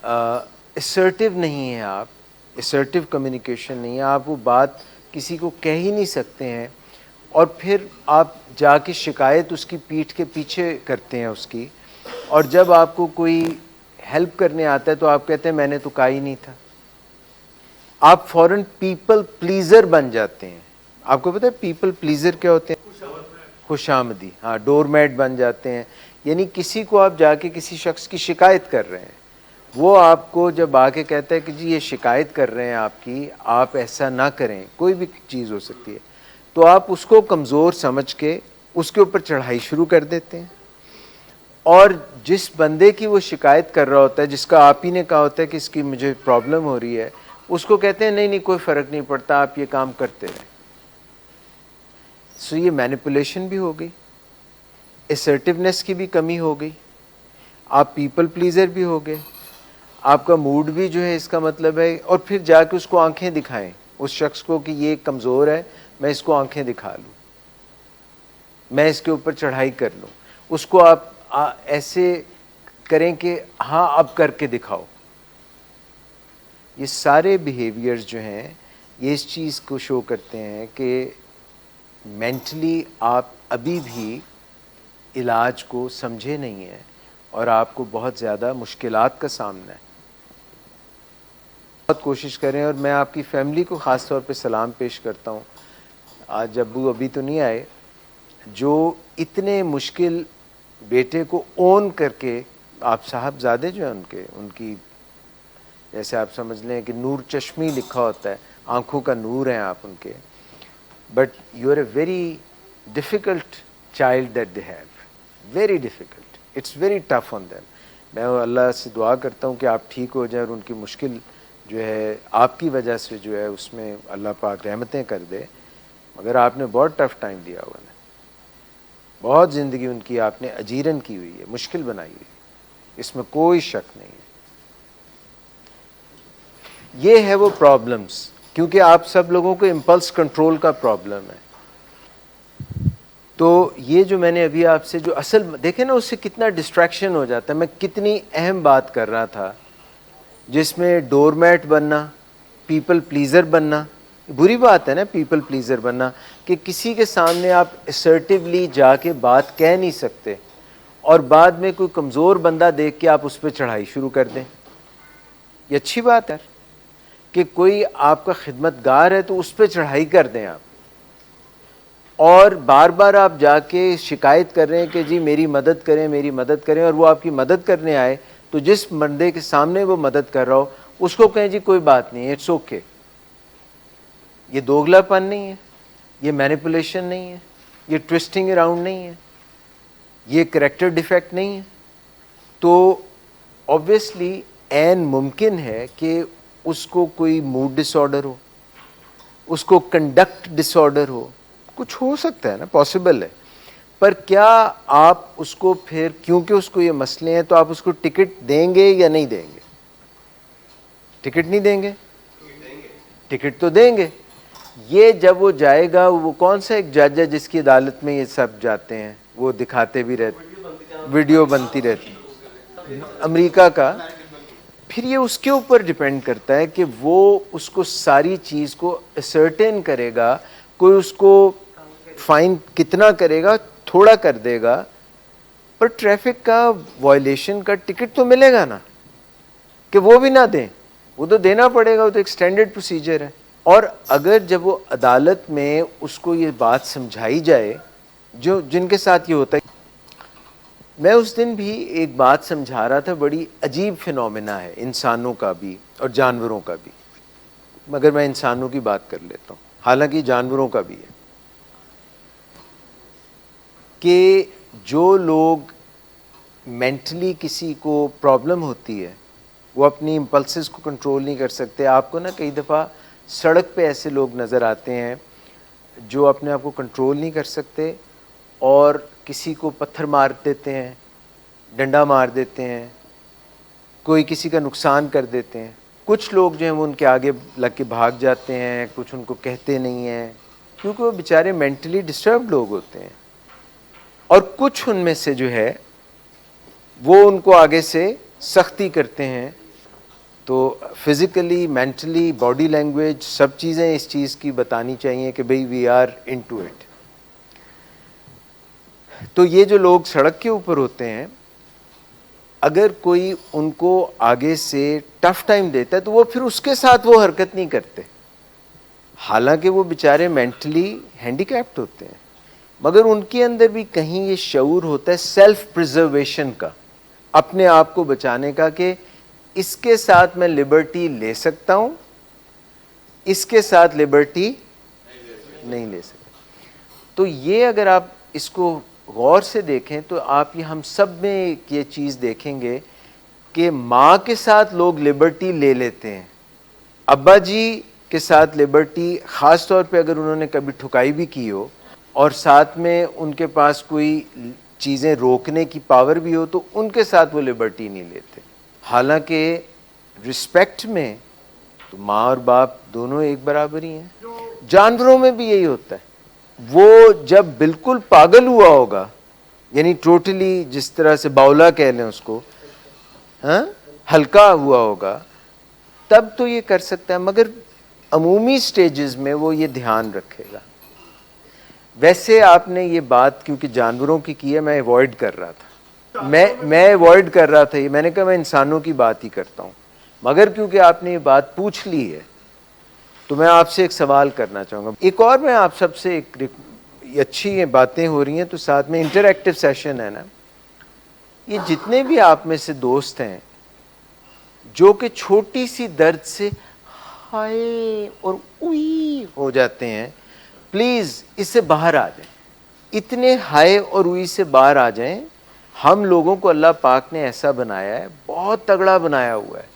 Assertive نہیں ہیں آپ، اسرٹیو کمیونیکیشن نہیں ہے، آپ وہ بات کسی کو کہہ ہی نہیں سکتے ہیں، اور پھر آپ جا کے شکایت اس کی پیٹھ کے پیچھے کرتے ہیں اس کی، اور جب آپ کو کوئی ہیلپ کرنے آتا ہے تو آپ کہتے ہیں میں نے تو کہا ہی نہیں تھا. آپ فوراً پیپل پلیزر بن جاتے ہیں. آپ کو پتہ ہے پیپل پلیزر کیا ہوتے ہیں؟ خوش آمدی. ہاں، ڈور میٹ بن جاتے ہیں. یعنی کسی کو آپ جا کے کسی شخص کی شکایت کر رہے ہیں، وہ آپ کو جب آ کے کہتا ہے کہ جی یہ شکایت کر رہے ہیں آپ کی، آپ ایسا نہ کریں، کوئی بھی چیز ہو سکتی ہے، تو آپ اس کو کمزور سمجھ کے اس کے اوپر چڑھائی شروع کر دیتے ہیں. اور جس بندے کی وہ شکایت کر رہا ہوتا ہے، جس کا آپ ہی نے کہا ہوتا ہے کہ اس کی مجھے پرابلم ہو رہی ہے، اس کو کہتے ہیں نہیں نہیں کوئی فرق نہیں پڑتا، آپ یہ کام کرتے رہیں. سو یہ مینیپولیشن بھی ہو گئی، اسرٹیونیس کی بھی کمی ہو گئی، آپ پیپل پلیزر بھی ہو گئے، آپ کا موڈ بھی جو ہے اس کا مطلب ہے، اور پھر جا کے اس کو آنکھیں دکھائیں اس شخص کو کہ یہ کمزور ہے، میں اس کو آنکھیں دکھا لوں، میں اس کے اوپر چڑھائی کر لوں، اس کو آپ ایسے کریں کہ ہاں اب کر کے دکھاؤ. یہ سارے بیہیویئرز جو ہیں یہ اس چیز کو شو کرتے ہیں کہ مینٹلی آپ ابھی بھی علاج کو سمجھے نہیں ہیں، اور آپ کو بہت زیادہ مشکلات کا سامنا ہے. بہت کوشش کریں، اور میں آپ کی فیملی کو خاص طور پہ سلام پیش کرتا ہوں. آج ابو ابھی تو نہیں آئے، جو اتنے مشکل بیٹے کو اون کر کے، آپ صاحبزادے جو ہیں ان کی جیسے آپ سمجھ لیں کہ نور چشمی لکھا ہوتا ہے، آنکھوں کا نور ہیں آپ ان کے، but you are a very difficult child that they have, very difficult, it's very tough on them. میں اللہ سے دعا کرتا ہوں کہ آپ ٹھیک ہو جائیں اور ان کی مشکل جو ہے آپ کی وجہ سے جو ہے اس میں اللہ پاک رحمتیں کر دے. مگر آپ نے بہت ٹف ٹائم دیا ہوا ہے، بہت زندگی ان کی آپ نے اجیرن کی ہوئی ہے، مشکل بنائی ہوئی ہے، اس میں کوئی شک نہیں ہے. یہ ہے وہ پرابلمس، کیونکہ آپ سب لوگوں کو امپلس کنٹرول کا پرابلم ہے. تو یہ جو میں نے ابھی آپ سے جو اصل دیکھیں نا، اس سے کتنا ڈسٹریکشن ہو جاتا ہے. میں کتنی اہم بات کر رہا تھا جس میں ڈور میٹ بننا، پیپل پلیزر بننا، بری بات ہے نا پیپل پلیزر بننا، کہ کسی کے سامنے آپ اسرٹیولی جا کے بات کہہ نہیں سکتے، اور بعد میں کوئی کمزور بندہ دیکھ کے آپ اس پہ چڑھائی شروع کر دیں. یہ اچھی بات ہے کہ کوئی آپ کا خدمت گار ہے تو اس پہ چڑھائی کر دیں آپ، اور بار بار آپ جا کے شکایت کر رہے ہیں کہ جی میری مدد کریں میری مدد کریں، اور وہ آپ کی مدد کرنے آئے تو جس بندے کے سامنے وہ مدد کر رہا ہو اس کو کہیں جی کوئی بات نہیں، اٹس اوکے. یہ دوگلا پن نہیں ہے، یہ مینیپولیشن نہیں ہے، یہ ٹوسٹنگ اراؤنڈ نہیں ہے، یہ کریکٹر ڈیفیکٹ نہیں ہے. تو obviously عین ممکن ہے کہ اس کو کوئی موڈ ڈس آرڈر ہو، اس کو کنڈکٹ ڈس آرڈر ہو، کچھ ہو سکتا ہے نا، پاسبل ہے. پر کیا آپ اس کو پھر کیونکہ اس کو یہ مسئلے ہیں تو آپ اس کو ٹکٹ دیں گے یا نہیں دیں گے؟ ٹکٹ نہیں دیں گے؟ ٹکٹ تو دیں گے. یہ جب وہ جائے گا، وہ کون سا ایک جج ہے جس کی عدالت میں یہ سب جاتے ہیں، وہ دکھاتے بھی رہتے، ویڈیو بنتی رہتی، امریکہ کا. پھر یہ اس کے اوپر ڈیپینڈ کرتا ہے کہ وہ اس کو ساری چیز کو اسرٹین کرے گا. کوئی اس کو فائن کتنا کرے گا؟ تھوڑا کر دے گا، پر ٹریفک کا وائلیشن کا ٹکٹ تو ملے گا نا. کہ وہ بھی نہ دیں، وہ تو دینا پڑے گا، وہ تو ایک سٹینڈرڈ پروسیجر ہے. اور اگر جب وہ عدالت میں اس کو یہ بات سمجھائی جائے، جن کے ساتھ یہ ہوتا ہے، میں اس دن بھی ایک بات سمجھا رہا تھا، بڑی عجیب فینومینا ہے انسانوں کا بھی اور جانوروں کا بھی، مگر میں انسانوں کی بات کر لیتا ہوں، حالانکہ جانوروں کا بھی ہے، کہ جو لوگ مینٹلی کسی کو پرابلم ہوتی ہے، وہ اپنی امپلسز کو کنٹرول نہیں کر سکتے. آپ کو نا کئی دفعہ سڑک پہ ایسے لوگ نظر آتے ہیں جو اپنے آپ کو کنٹرول نہیں کر سکتے، اور کسی کو پتھر مار دیتے ہیں، ڈنڈا مار دیتے ہیں، کوئی کسی کا نقصان کر دیتے ہیں. کچھ لوگ جو ہیں وہ ان کے آگے لگ کے بھاگ جاتے ہیں، کچھ ان کو کہتے نہیں ہیں، کیونکہ وہ بیچارے مینٹلی ڈسٹربڈ لوگ ہوتے ہیں. اور کچھ ان میں سے جو ہے وہ ان کو آگے سے سختی کرتے ہیں، تو فزیکلی مینٹلی باڈی لینگویج سب چیزیں اس چیز کی بتانی چاہیے کہ بھئی we are into it. تو یہ جو لوگ سڑک کے اوپر ہوتے ہیں, اگر کوئی ان کو آگے سے ٹف ٹائم دیتا ہے تو وہ پھر اس کے ساتھ وہ حرکت نہیں کرتے, حالانکہ وہ بیچارے مینٹلی ہینڈی کیپڈ ہوتے ہیں, مگر ان کے اندر بھی کہیں یہ شعور ہوتا ہے سیلف پریزرویشن کا, اپنے آپ کو بچانے کا, کہ اس کے ساتھ میں لبرٹی لے سکتا ہوں, اس کے ساتھ لبرٹی نہیں لے سکتا. تو یہ اگر آپ اس کو غور سے دیکھیں تو آپ یہ ہم سب میں یہ چیز دیکھیں گے کہ ماں کے ساتھ لوگ لبرٹی لے لیتے ہیں, ابا جی کے ساتھ لبرٹی, خاص طور پہ اگر انہوں نے کبھی ٹھکائی بھی کی ہو اور ساتھ میں ان کے پاس کوئی چیزیں روکنے کی پاور بھی ہو, تو ان کے ساتھ وہ لبرٹی نہیں لیتے. حالانکہ رسپیکٹ میں تو ماں اور باپ دونوں ایک برابر ہی ہیں. جانوروں میں بھی یہی ہوتا ہے, وہ جب بالکل پاگل ہوا ہوگا, یعنی ٹوٹلی جس طرح سے باولا کہہ لیں اس کو, ہلکا ہوا ہوگا, تب تو یہ کر سکتا ہے, مگر عمومی سٹیجز میں وہ یہ دھیان رکھے گا. ویسے آپ نے یہ بات کیونکہ جانوروں کی ہے, میں ایوائڈ کر رہا تھا, میں ایوائڈ کر رہا تھا, یہ میں نے کہا میں انسانوں کی بات ہی کرتا ہوں, مگر کیونکہ آپ نے یہ بات پوچھ لی ہے تو میں آپ سے ایک سوال کرنا چاہوں گا. ایک اور میں آپ سب سے اچھی باتیں ہو رہی ہیں تو ساتھ میں انٹریکٹیو سیشن ہے نا, یہ جتنے بھی آپ میں سے دوست ہیں جو کہ چھوٹی سی درد سے ہائے اور اوئی ہو جاتے ہیں, پلیز اس سے باہر آ جائیں, اتنے ہائے اور اوئی سے باہر آ جائیں. ہم لوگوں کو اللہ پاک نے ایسا بنایا ہے, بہت تگڑا بنایا ہوا ہے.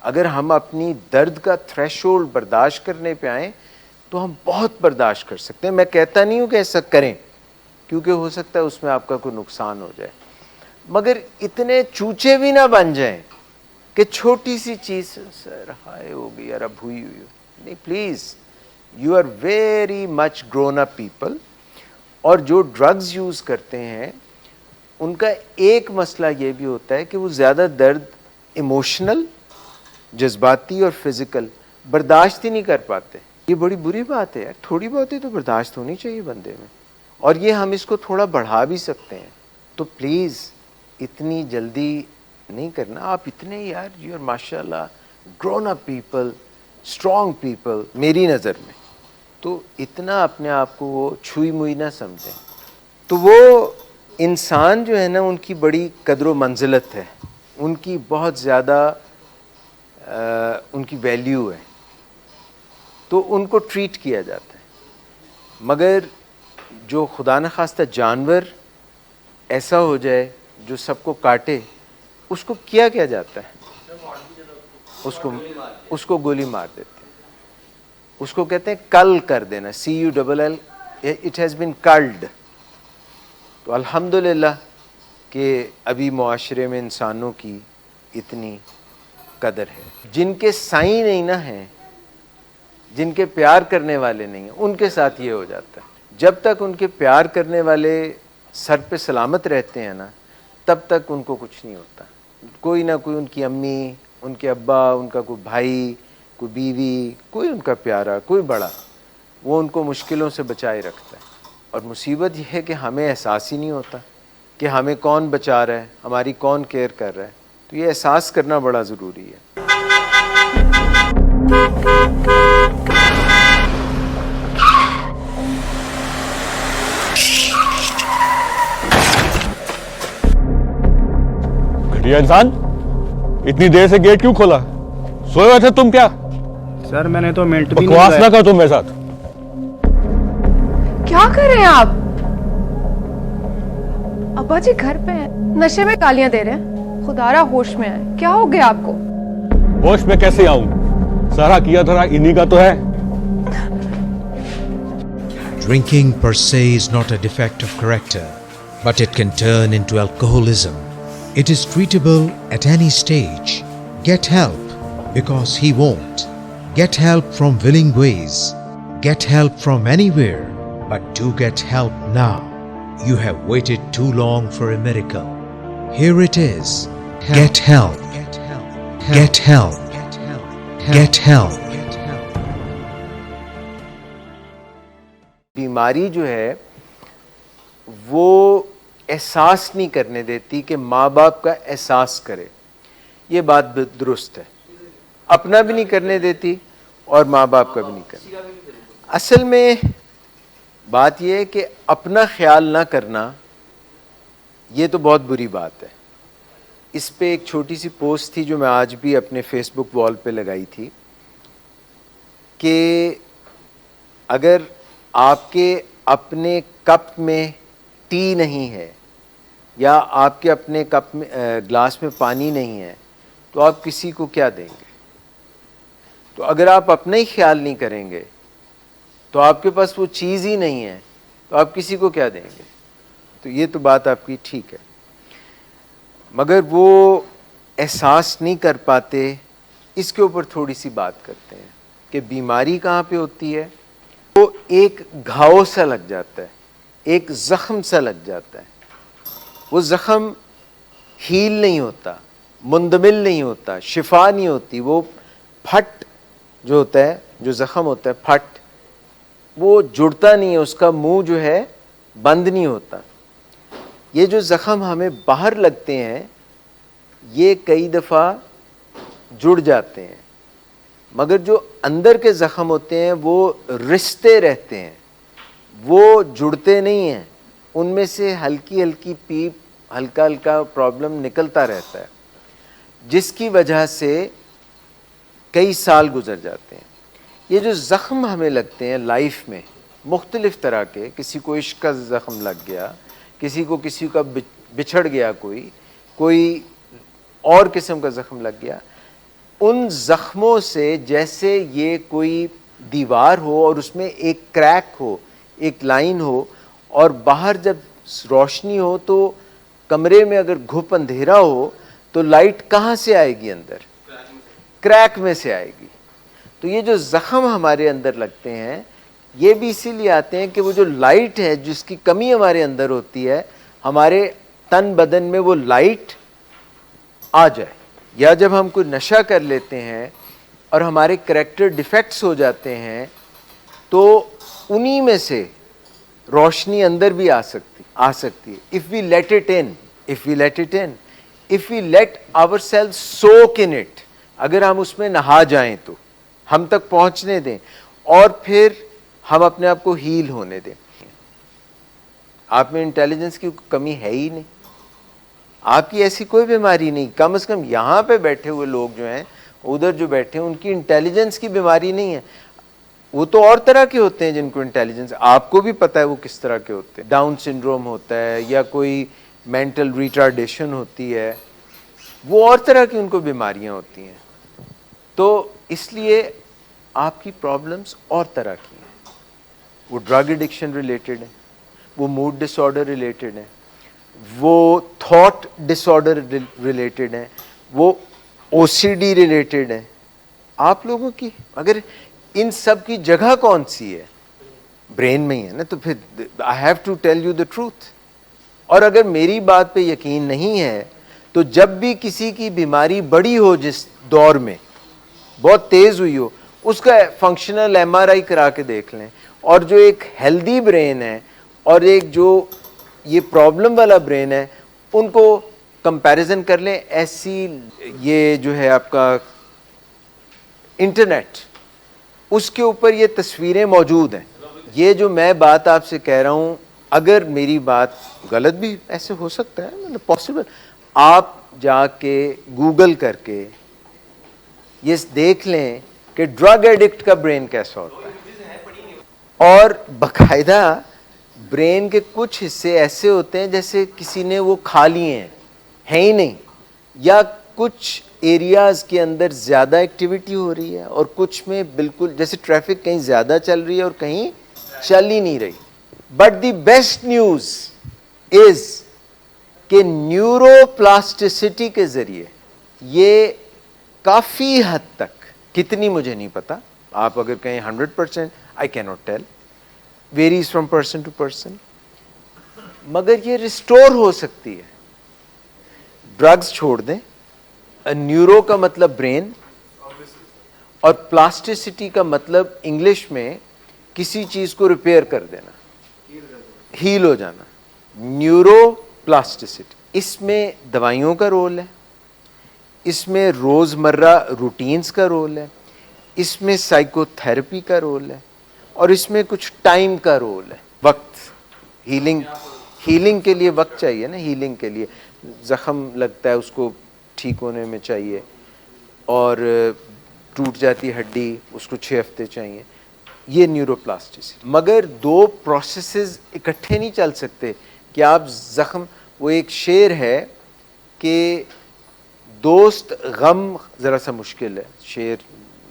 اگر ہم اپنی درد کا تھریش ہولڈ برداشت کرنے پہ آئیں تو ہم بہت برداشت کر سکتے ہیں. میں کہتا نہیں ہوں کہ ایسا کریں, کیونکہ ہو سکتا ہے اس میں آپ کا کوئی نقصان ہو جائے, مگر اتنے چوچے بھی نہ بن جائیں کہ چھوٹی سی چیز سر ہائے ہو گئی یار, اب ہوئی نہیں. Please, you are very much grown up people. اور جو ڈرگز یوز کرتے ہیں ان کا ایک مسئلہ یہ بھی ہوتا ہے کہ وہ زیادہ درد ایموشنل, جذباتی اور فزیکل برداشت ہی نہیں کر پاتے. یہ بڑی بری بات ہے یار, تھوڑی بہت ہی تو برداشت ہونی چاہیے بندے میں, اور یہ ہم اس کو تھوڑا بڑھا بھی سکتے ہیں. تو پلیز اتنی جلدی نہیں کرنا. آپ اتنے یار, یو آر ماشاء اللہ grown up people, strong people میری نظر میں, تو اتنا اپنے آپ کو وہ چھوئی موئی نہ سمجھیں. تو وہ انسان جو ہے نا, ان کی بڑی قدر و منزلت ہے, ان کی بہت زیادہ ان کی ویلیو ہے, تو ان کو ٹریٹ کیا جاتا ہے. مگر جو خدا نخواستہ جانور ایسا ہو جائے جو سب کو کاٹے, اس کو کیا جاتا ہے, اس کو گولی مار دیتے ہیں. اس کو کہتے ہیں کل کر دینا, CULL, it has been killed. تو الحمدللہ کہ ابھی معاشرے میں انسانوں کی اتنی قدر ہے. جن کے سائیں نہیں نہ ہیں, جن کے پیار کرنے والے نہیں ہیں, ان کے ساتھ یہ ہو جاتا ہے. جب تک ان کے پیار کرنے والے سر پہ سلامت رہتے ہیں نا, تب تک ان کو کچھ نہیں ہوتا. کوئی نہ کوئی, ان کی امی, ان کے ابا, ان کا کوئی بھائی, کوئی بیوی, کوئی ان کا پیارا, کوئی بڑا, وہ ان کو مشکلوں سے بچائے رکھتا ہے. اور مصیبت یہ ہے کہ ہمیں احساس ہی نہیں ہوتا کہ ہمیں کون بچا رہا ہے, ہماری کون کیئر کر رہا ہے. تو یہ احساس کرنا بڑا ضروری ہے. گھٹیا انسان, اتنی دیر سے گیٹ کیوں کھولا؟ سوئے ہوئے تھے تم کیا؟ سر میں نے تو منٹ بھی بکواس نہ کر تم میرے ساتھ. کیا کر رہے ہیں آپ؟ ابا جی گھر پہ ہیں, نشے میں گالیاں دے رہے ہیں. خدا را ہوش میں آئے, کیا ہو گیا آپ کو؟ ہوش میں کیسے آؤں؟ سارا کیا دھرا انہی کا تو ہے. Drinking per se is not a defect of character, but it can turn into alcoholism. It is treatable at any stage. Get help, because he won't. Get help from willing ways. Get help from anywhere, but do get help now. You have waited too long for a miracle. Here it is. Get help. Get help. Get help. بیماری جو ہے وہ احساس نہیں کرنے دیتی کہ ماں باپ کا احساس کرے. یہ بات درست ہے. اپنا بھی نہیں کرنے دیتی اور ماں باپ کا بھی نہیں کرنا. اصل میں بات یہ ہے کہ اپنا خیال نہ کرنا یہ تو بہت بری بات ہے. اس پہ ایک چھوٹی سی پوسٹ تھی جو میں آج بھی اپنے فیس بک وال پہ لگائی تھی کہ اگر آپ کے اپنے کپ میں ٹی نہیں ہے یا آپ کے اپنے کپ میں گلاس میں پانی نہیں ہے تو آپ کسی کو کیا دیں گے؟ تو اگر آپ اپنا ہی خیال نہیں کریں گے تو آپ کے پاس وہ چیز ہی نہیں ہے تو آپ کسی کو کیا دیں گے؟ تو یہ تو بات آپ کی ٹھیک ہے، مگر وہ احساس نہیں کر پاتے. اس کے اوپر تھوڑی سی بات کرتے ہیں کہ بیماری کہاں پہ ہوتی ہے. وہ ایک گھاؤ سا لگ جاتا ہے، ایک زخم سا لگ جاتا ہے. وہ زخم ہیل نہیں ہوتا، مندمل نہیں ہوتا، شفا نہیں ہوتی. وہ پھٹ جو ہوتا ہے، جو زخم ہوتا ہے پھٹ، وہ جڑتا نہیں ہے، اس کا منہ جو ہے بند نہیں ہوتا. یہ جو زخم ہمیں باہر لگتے ہیں یہ کئی دفعہ جڑ جاتے ہیں، مگر جو اندر کے زخم ہوتے ہیں وہ رشتے رہتے ہیں، وہ جڑتے نہیں ہیں. ان میں سے ہلکی ہلکی پیپ، ہلکا ہلکا پرابلم نکلتا رہتا ہے، جس کی وجہ سے کئی سال گزر جاتے ہیں. یہ جو زخم ہمیں لگتے ہیں لائف میں مختلف طرح کے، کسی کو عشق کا زخم لگ گیا، کسی کا بچھڑ گیا، کوئی اور قسم کا زخم لگ گیا. ان زخموں سے جیسے یہ کوئی دیوار ہو اور اس میں ایک کریک ہو، ایک لائن ہو، اور باہر جب روشنی ہو تو کمرے میں اگر گھپ اندھیرا ہو تو لائٹ کہاں سے آئے گی؟ اندر کریک میں سے آئے گی. تو یہ جو زخم ہمارے اندر لگتے ہیں یہ بھی اسی لیے آتے ہیں کہ وہ جو لائٹ ہے جس کی کمی ہمارے اندر ہوتی ہے، ہمارے تن بدن میں وہ لائٹ آ جائے. یا جب ہم کوئی نشہ کر لیتے ہیں اور ہمارے کریکٹر ڈیفیکٹس ہو جاتے ہیں تو انہی میں سے روشنی اندر بھی آ سکتی ہے. if we let it in, if we let ourselves soak in it, اگر ہم اس میں نہا جائیں تو ہم تک پہنچنے دیں اور پھر ہم اپنے آپ کو ہیل ہونے دیں. آپ میں انٹیلیجنس کی کمی ہے ہی نہیں، آپ کی ایسی کوئی بیماری نہیں. کم از کم یہاں پہ بیٹھے ہوئے لوگ جو ہیں، ادھر جو بیٹھے ہیں، ان کی انٹیلیجنس کی بیماری نہیں ہے. وہ تو اور طرح کے ہوتے ہیں جن کو انٹیلیجنس، آپ کو بھی پتہ ہے وہ کس طرح کے ہوتے ہیں. ڈاؤن سنڈروم ہوتا ہے یا کوئی مینٹل ریٹارڈیشن ہوتی ہے، وہ اور طرح کی ان کو بیماریاں ہوتی ہیں. تو اس لیے آپ کی پرابلمس اور طرح کی ہیں. وہ ڈرگ ایڈکشن ریلیٹڈ ہیں، وہ موڈ ڈس آرڈر ریلیٹڈ ہیں، وہ تھاٹ ڈس آرڈر ریلیٹڈ ہیں، وہ او سی ڈی ریلیٹڈ ہیں. آپ لوگوں کی اگر ان سب کی جگہ کون سی ہے؟ برین میں ہی ہے نا. تو پھر I have to tell you the truth. اور اگر میری بات پہ یقین نہیں ہے تو جب بھی کسی کی بیماری بڑی ہو، جس دور میں بہت تیز ہوئی ہو، اس کا فنکشنل ایم آر آئی کرا کے دیکھ لیں. اور جو ایک ہیلدی برین ہے اور ایک جو یہ پرابلم والا برین ہے، ان کو کمپیریزن کر لیں. ایسی یہ جو ہے آپ کا انٹرنیٹ، اس کے اوپر یہ تصویریں موجود ہیں. یہ جو میں بات آپ سے کہہ رہا ہوں، اگر میری بات غلط بھی ایسے ہو سکتا ہے، مطلب پاسبل، آپ جا کے گوگل کر کے یہ دیکھ لیں کہ ڈرگ ایڈکٹ کا برین کیسا ہوتا ہے. اور باقاعدہ برین کے کچھ حصے ایسے ہوتے ہیں جیسے کسی نے وہ کھا لیے ہیں ہی نہیں، یا کچھ ایریاز کے اندر زیادہ ایکٹیویٹی ہو رہی ہے اور کچھ میں بالکل، جیسے ٹریفک کہیں زیادہ چل رہی ہے اور کہیں چل ہی نہیں رہی. But the best news is کہ نیورو پلاسٹیسٹی کے ذریعے یہ کافی حد تک، کتنی مجھے نہیں پتا، آپ اگر کہیں 100%، I can not tell, varies from person to person, مگر یہ ریسٹور ہو سکتی ہے. ڈرگز چھوڑ دیں، نیورو کا مطلب برین، اور پلاسٹیسٹی کا مطلب انگلش میں کسی چیز کو ریپیئر کر دینا, ہیل ہو جانا. نیورو پلاسٹیسٹی, اس میں دوائیوں کا رول ہے, اس میں روز مرہ روٹینز کا رول ہے, اس میں سائیکو تھراپی کا رول ہے, اور اس میں کچھ ٹائم کا رول ہے, وقت. ہیلنگ کے لیے وقت چاہیے نا, ہیلنگ کے لیے زخم لگتا ہے اس کو ٹھیک ہونے میں چاہیے, اور ٹوٹ جاتی ہڈی اس کو 6 ہفتے چاہیے. یہ نیورو پلاسٹیسٹی. مگر دو پروسیسز اکٹھے نہیں چل سکتے کہ آپ زخم, وہ ایک شعر ہے کہ دوست غم, ذرا سا مشکل ہے شعر,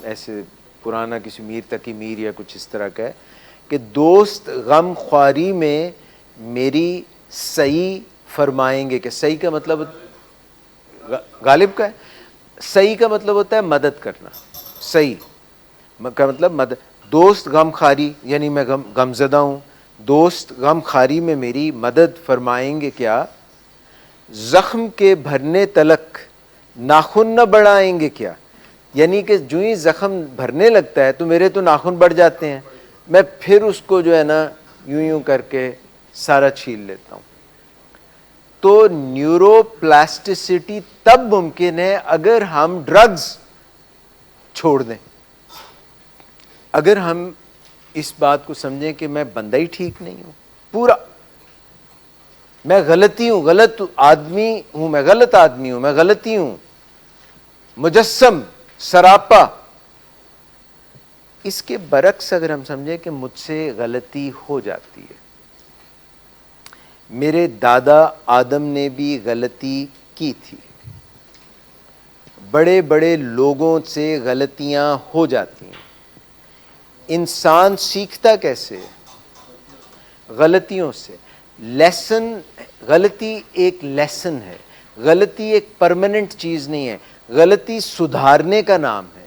ایسے پرانا کسی میر تقی میر یا کچھ اس طرح کا ہے کہ دوست غم خواری میں میری صحیح فرمائیں گے. کہ صحیح کا مطلب غالب کا ہے, صحیح کا مطلب ہوتا ہے مدد کرنا, صحیح کا مطلب مدد. دوست غم خاری یعنی میں غم زدہ ہوں, دوست غم خاری میں میری مدد فرمائیں گے کیا, زخم کے بھرنے تلک ناخن نہ بڑھائیں گے کیا. یعنی کہ جو ہی زخم بھرنے لگتا ہے تو میرے تو ناخن بڑھ جاتے ہیں, میں پھر اس کو جو ہے نا یوں کر کے سارا چھیل لیتا ہوں. تو نیورو پلاسٹیسٹی تب ممکن ہے اگر ہم ڈرگز چھوڑ دیں, اگر ہم اس بات کو سمجھیں کہ میں بندہ ہی ٹھیک نہیں ہوں, پورا میں غلطی ہوں, غلط آدمی ہوں, میں غلط آدمی ہوں, میں غلطی ہوں, مجسم سراپا. اس کے برعکس اگر ہم سمجھیں کہ مجھ سے غلطی ہو جاتی ہے, میرے دادا آدم نے بھی غلطی کی تھی, بڑے بڑے لوگوں سے غلطیاں ہو جاتی ہیں. انسان سیکھتا کیسے ہے؟ غلطیوں سے. لیسن, غلطی ایک لیسن ہے, غلطی ایک پرماننٹ چیز نہیں ہے, غلطی سدھارنے کا نام ہے.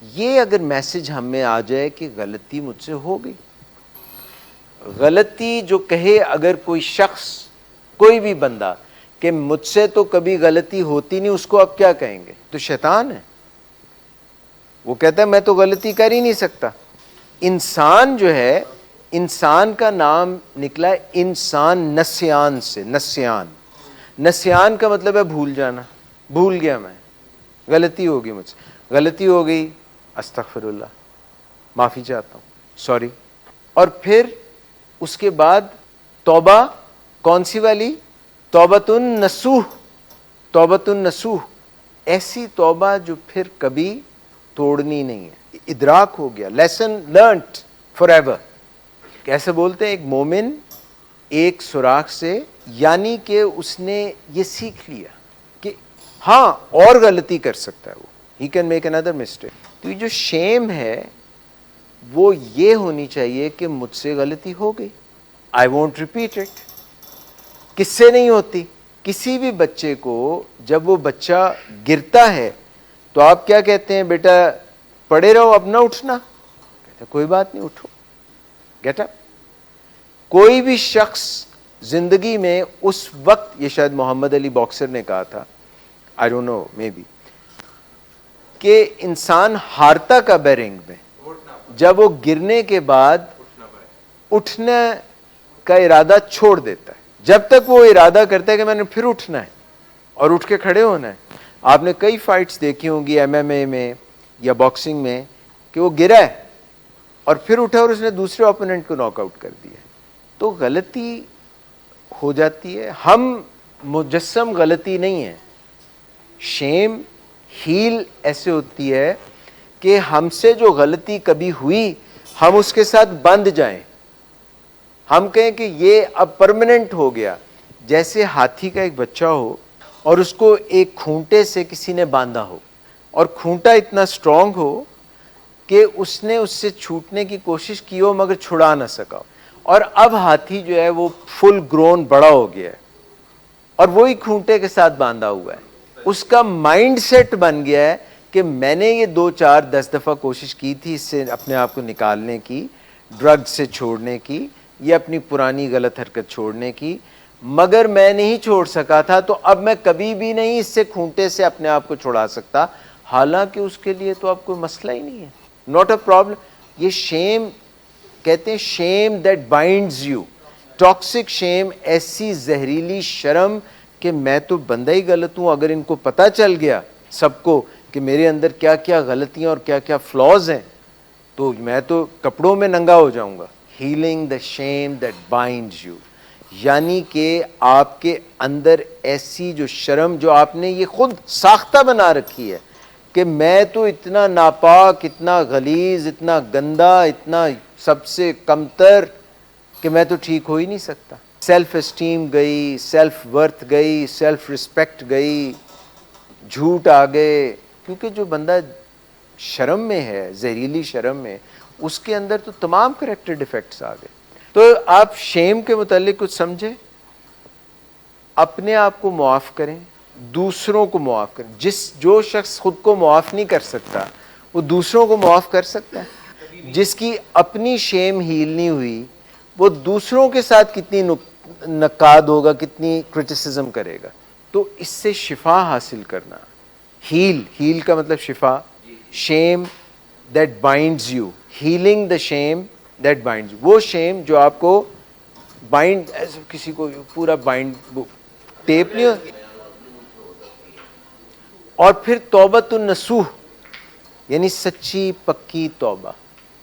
یہ اگر میسج ہم میں آ جائے کہ غلطی مجھ سے ہو گئی, غلطی جو کہے اگر کوئی شخص, کوئی بھی بندہ کہ مجھ سے تو کبھی غلطی ہوتی نہیں, اس کو اب کیا کہیں گے؟ تو شیطان ہے. وہ کہتا ہے میں تو غلطی کر ہی نہیں سکتا. انسان جو ہے, انسان کا نام نکلا ہے انسان نسیان سے. نسیان کا مطلب ہے بھول جانا, بھول گیا میں, غلطی ہو گئی مجھ سے, غلطی ہو گئی, استغفر اللہ, معافی چاہتا ہوں, سوری. اور پھر اس کے بعد توبہ, کون سی والی؟ توبۃ النصوح. توبۃ النصوح, ایسی توبہ جو پھر کبھی توڑنی نہیں ہے. ادراک ہو گیا, لیسن لرنٹ فار ایور. کیسے بولتے ہیں ایک مومن ایک سوراخ سے, یعنی کہ اس نے یہ سیکھ لیا کہ ہاں اور غلطی کر سکتا ہے, وہ he can make another mistake. تو یہ جو شیم ہے وہ یہ ہونی چاہیے کہ مجھ سے غلطی ہو گئی, آئی وونٹ ریپیٹ اٹ. کس سے نہیں ہوتی؟ کسی بھی بچے کو جب وہ بچہ گرتا ہے تو آپ کیا کہتے ہیں؟ بیٹا پڑے رہو, اب نہ اٹھنا. کہتے کوئی بات نہیں, اٹھو, گیٹ اپ. کوئی بھی شخص زندگی میں اس وقت, یہ شاید محمد علی باکسر نے کہا تھا, I don't know, may be, کہ انسان ہارتا کب ہے رنگ میں؟ جب وہ گرنے کے بعد اٹھنے کا ارادہ چھوڑ دیتا ہے. جب تک وہ ارادہ کرتا ہے کہ میں نے پھر اٹھنا ہے اور اٹھ کے کھڑے ہونا ہے. آپ نے کئی فائٹس دیکھی ہوں گی MMA میں یا باکسنگ میں کہ وہ گرا ہے اور پھر اٹھا اور اس نے دوسرے اوپوننٹ کو ناک آؤٹ کر دیا. تو غلطی ہو جاتی ہے, ہم مجسم غلطی نہیں ہے. شیم, ہیل ایسے ہوتی ہے کہ ہم سے جو غلطی کبھی ہوئی ہم اس کے ساتھ بندھ جائیں, ہم کہیں کہ یہ اب پرماننٹ ہو گیا. جیسے ہاتھی کا ایک بچہ ہو اور اس کو ایک کھونٹے سے کسی نے باندھا ہو, اور کھونٹا اتنا اسٹرانگ ہو کہ اس نے اس سے چھوٹنے کی کوشش کی ہو مگر چھڑا نہ سکا, اور اب ہاتھی جو ہے وہ فل گرون بڑا ہو گیا ہے اور وہی کھونٹے کے ساتھ باندھا ہوا ہے. اس کا مائنڈ سیٹ بن گیا ہے کہ میں نے یہ 2 4 10 دفعہ کوشش کی تھی اس سے اپنے آپ کو نکالنے کی, ڈرگ سے چھوڑنے کی, یہ اپنی پرانی غلط حرکت چھوڑنے کی, مگر میں نہیں چھوڑ سکا تھا, تو اب میں کبھی بھی نہیں اس سے کھونٹے سے اپنے آپ کو چھڑا سکتا. حالانکہ اس کے لیے تو اب کوئی مسئلہ ہی نہیں ہے, ناٹ اے پرابلم. یہ شیم کہتے ہیں شیم دیٹ بائنڈز یو, ٹاکسک شیم, ایسی زہریلی شرم کہ میں تو بندہ ہی غلط ہوں. اگر ان کو پتہ چل گیا سب کو کہ میرے اندر کیا کیا غلطیاں اور کیا کیا فلاز ہیں, تو میں تو کپڑوں میں ننگا ہو جاؤں گا. Healing the shame that binds you, یعنی کہ آپ کے اندر ایسی جو شرم جو آپ نے یہ خود ساختہ بنا رکھی ہے کہ میں تو اتنا ناپاک, اتنا غلیظ, اتنا گندا, اتنا سب سے کمتر کہ میں تو ٹھیک ہو ہی نہیں سکتا. سیلف اسٹیم گئی, سیلف ورتھ گئی, سیلف رسپیکٹ گئی, جھوٹ آ گئے. کیونکہ جو بندہ شرم میں ہے, زہریلی شرم میں, اس کے اندر تو تمام کریکٹر ڈیفیکٹس آ گئے. تو آپ شیم کے متعلق کچھ سمجھیں, اپنے آپ کو معاف کریں, دوسروں کو معاف کریں. جو شخص خود کو معاف نہیں کر سکتا وہ دوسروں کو معاف کر سکتا ہے. جس کی اپنی شیم ہیل نہیں ہوئی وہ دوسروں کے ساتھ کتنی نقاد ہوگا, کتنی کرٹیسزم کرے گا. تو اس سے شفا حاصل کرنا, ہیل کا مطلب شفا, shame that binds you, healing the shame that binds, وہ شیم جو آپ کو بائنڈ, کسی کو پورا بائنڈ ٹیپ نہیں ہو. اور پھر توبۃ النصوح, یعنی سچی پکی توبہ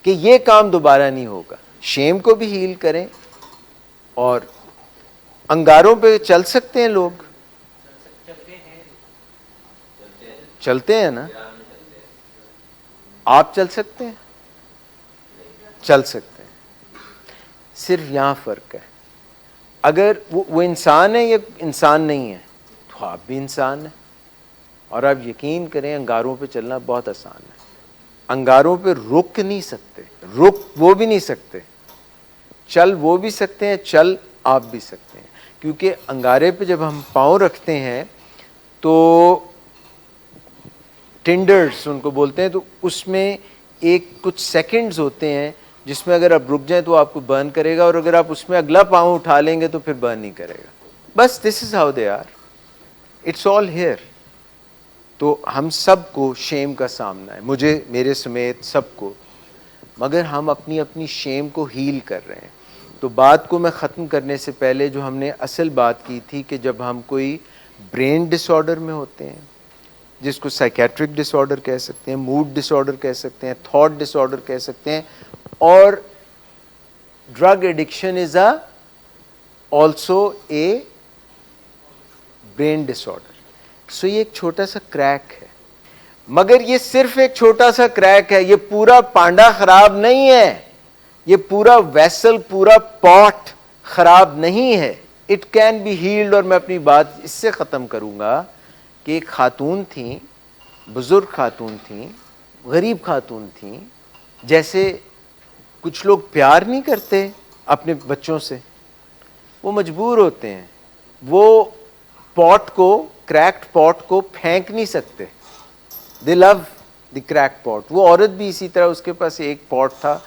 کہ یہ کام دوبارہ نہیں ہوگا. شیم کو بھی ہیل کریں. اور انگاروں پہ چل سکتے ہیں لوگ, چلتے ہیں نا, آپ چل سکتے ہیں, چل سکتے ہیں. صرف یہاں فرق ہے, اگر وہ انسان ہے یا انسان نہیں ہے, تو آپ بھی انسان ہیں. اور آپ یقین کریں انگاروں پہ چلنا بہت آسان ہے. انگاروں پہ رک نہیں سکتے, رک وہ بھی نہیں سکتے, چل وہ بھی سکتے ہیں, چل آپ بھی سکتے ہیں. کیونکہ انگارے پہ جب ہم پاؤں رکھتے ہیں تو ٹنڈرز ان کو بولتے ہیں, تو اس میں ایک کچھ سیکنڈز ہوتے ہیں جس میں اگر آپ رک جائیں تو آپ کو برن کرے گا, اور اگر آپ اس میں اگلا پاؤں اٹھا لیں گے تو پھر برن نہیں کرے گا. بس this is how they are, it's all here. تو ہم سب کو شیم کا سامنا ہے, مجھے, میرے سمیت سب کو, مگر ہم اپنی اپنی شیم کو ہیل کر رہے ہیں. تو بات کو میں ختم کرنے سے پہلے جو ہم نے اصل بات کی تھی کہ جب ہم کوئی برین ڈس آرڈر میں ہوتے ہیں, جس کو سائیکیٹرک ڈس آرڈر کہہ سکتے ہیں, موڈ ڈس آرڈر کہہ سکتے ہیں, تھاٹ ڈس آرڈر کہہ سکتے ہیں, اور drug addiction is also a brain disorder. So یہ ایک چھوٹا سا کریک ہے, مگر یہ صرف ایک چھوٹا سا کریک ہے, یہ پورا پانڈا خراب نہیں ہے, یہ پورا ویسل, پورا پاٹ خراب نہیں ہے. It can be healed. اور میں اپنی بات اس سے ختم کروں گا کہ ایک خاتون تھیں, بزرگ خاتون تھیں, غریب خاتون تھیں. جیسے کچھ لوگ پیار نہیں کرتے اپنے بچوں سے, وہ مجبور ہوتے ہیں, وہ پاٹ کو, کریکٹ پاٹ کو پھینک نہیں سکتے. دے لو دی کریکٹ پاٹ. وہ عورت بھی اسی طرح, اس کے پاس ایک پاٹ تھا,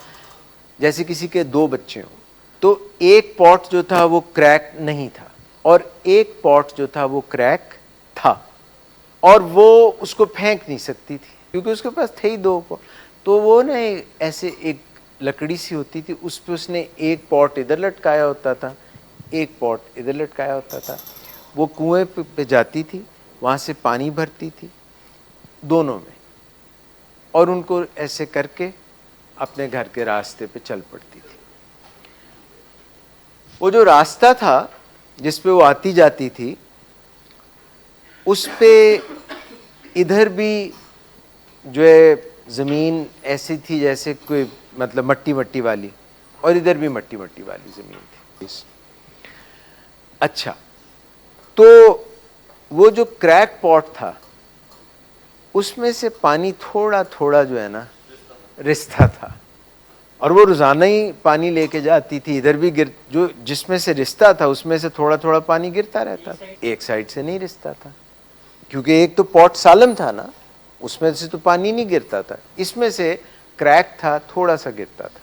جیسے کسی کے 2 بچے ہوں, تو ایک پاٹ جو تھا وہ کریک نہیں تھا, اور ایک پاٹ جو تھا وہ کریک تھا, اور وہ اس کو پھینک نہیں سکتی تھی کیونکہ اس کے پاس تھے ہی 2 پاٹ. تو وہ نا ایسے ایک لکڑی سی ہوتی تھی, اس پہ اس نے ایک پاٹ ادھر لٹکایا ہوتا تھا, ایک پاٹ ادھر لٹکایا ہوتا تھا. وہ کنویں پہ جاتی تھی, وہاں سے پانی بھرتی تھی دونوں میں, اور ان کو ایسے کر کے اپنے گھر کے راستے پہ چل پڑتی تھی. وہ جو راستہ تھا جس پہ وہ آتی جاتی تھی, اس پہ ادھر بھی جو ہے زمین ایسی تھی جیسے کوئی مطلب مٹی مٹی والی, اور ادھر بھی مٹی مٹی والی زمین تھی. اچھا, تو وہ جو کریک پاٹ تھا اس میں سے پانی تھوڑا تھوڑا جو ہے نا رستا تھا, اور وہ روزانہ ہی پانی لے کے جاتی تھی. ادھر بھی جو جس میں سے رستا تھا اس میں سے تھوڑا تھوڑا پانی گرتا رہتا تھا, ایک سائڈ سے نہیں رستا تھا, کیونکہ ایک تو پاٹ سالم تھا نا, اس میں سے تو پانی نہیں گرتا تھا, اس میں سے کریک تھا, تھوڑا سا گرتا تھا.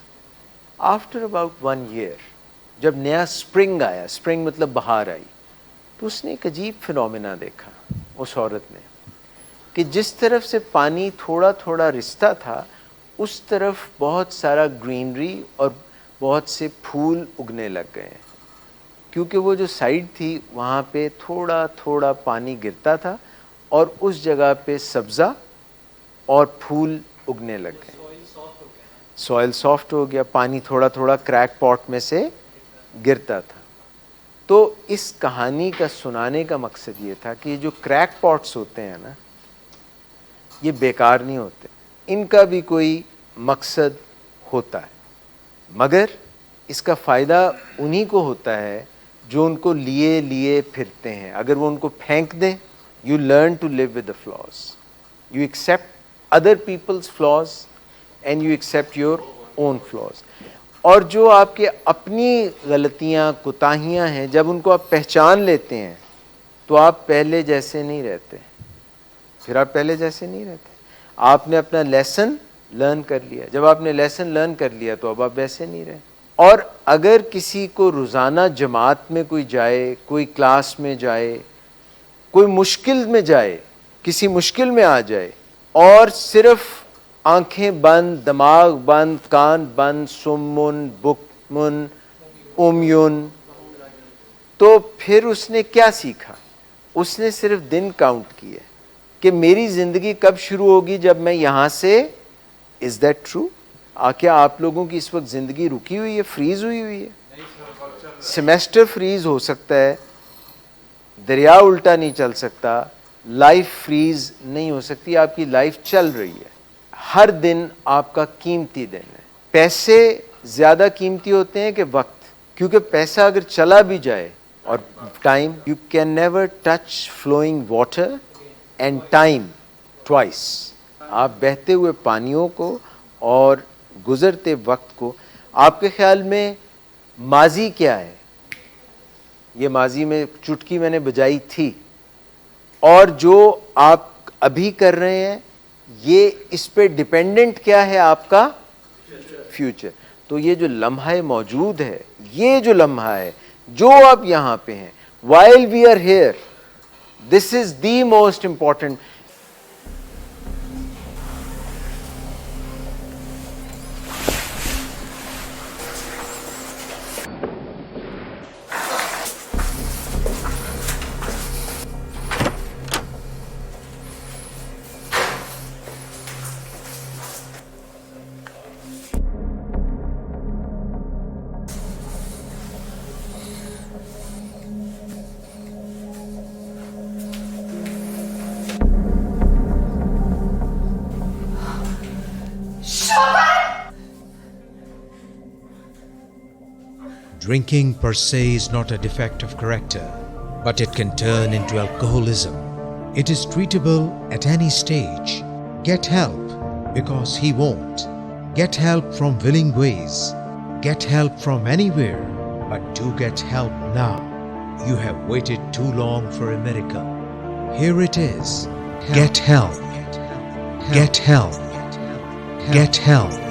آفٹر اباؤٹ 1 year جب نیا اسپرنگ آیا, اسپرنگ مطلب بہار آئی, تو اس نے ایک عجیب فنومینا دیکھا اس عورت نے, کہ کہ جس طرف سے پانی تھوڑا تھوڑا رستا تھا اس طرف بہت سارا گرینری اور بہت سے پھول اگنے لگ گئے ہیں، کیونکہ وہ جو سائڈ تھی وہاں پہ تھوڑا تھوڑا پانی گرتا تھا اور اس جگہ پہ سبزہ اور پھول اگنے لگ گئے. سوائل سافٹ ہو گیا، پانی تھوڑا تھوڑا کریک پاٹ میں سے گرتا تھا. تو اس کہانی کا سنانے کا مقصد یہ تھا کہ یہ جو کریک پاٹس ہوتے ہیں نا، یہ بیکار نہیں ہوتے، ان کا بھی کوئی مقصد ہوتا ہے، مگر اس کا فائدہ انہی کو ہوتا ہے جو ان کو لیے لیے پھرتے ہیں. اگر وہ ان کو پھینک دیں، you learn to live with the flaws, you accept other people's flaws and you accept your own flaws. اور جو آپ کے اپنی غلطیاں کوتاہیاں ہیں، جب ان کو آپ پہچان لیتے ہیں تو آپ پہلے جیسے نہیں رہتے، پھر آپ پہلے جیسے نہیں رہتے. آپ نے اپنا لیسن لرن کر لیا، جب آپ نے لیسن لرن کر لیا تو اب آپ ویسے نہیں رہے. اور اگر کسی کو روزانہ جماعت میں کوئی جائے، کوئی کلاس میں جائے، کوئی مشکل میں جائے، کسی مشکل میں آ جائے اور صرف آنکھیں بند، دماغ بند، کان بند، سمن بکمن امیون، تو پھر اس نے کیا سیکھا؟ اس نے صرف دن کاؤنٹ کیے کہ میری زندگی کب شروع ہوگی جب میں یہاں سے. Is that true? کیا آپ لوگوں کی اس وقت زندگی رکی ہوئی ہے، فریز ہوئی ہوئی ہے؟ سیمیسٹر فریز ہو سکتا ہے، دریا الٹا نہیں چل سکتا، لائف فریز نہیں ہو سکتی، آپ کی لائف چل رہی ہے. ہر دن آپ کا قیمتی دن ہے. پیسے زیادہ قیمتی ہوتے ہیں کہ وقت؟ کیونکہ پیسہ اگر چلا بھی جائے اور time, you can never touch flowing water and time twice. آپ بہتے ہوئے پانیوں کو اور گزرتے وقت کو. آپ کے خیال میں ماضی کیا ہے؟ یہ ماضی میں چٹکی میں نے بجائی تھی، اور جو آپ ابھی کر رہے ہیں یہ اس پہ ڈیپینڈنٹ کیا ہے؟ آپ کا فیوچر. تو یہ جو لمحہ موجود ہے، یہ جو لمحہ ہے جو آپ یہاں پہ ہیں، while we are here, this is the most important. Drinking per se is not a defect of character, but it can turn into alcoholism. It is treatable at any stage. Get help, because he won't. Get help from willing ways. Get help from anywhere, but do get help now. You have waited too long for a miracle. Here it is. Get help. Get help. Get help.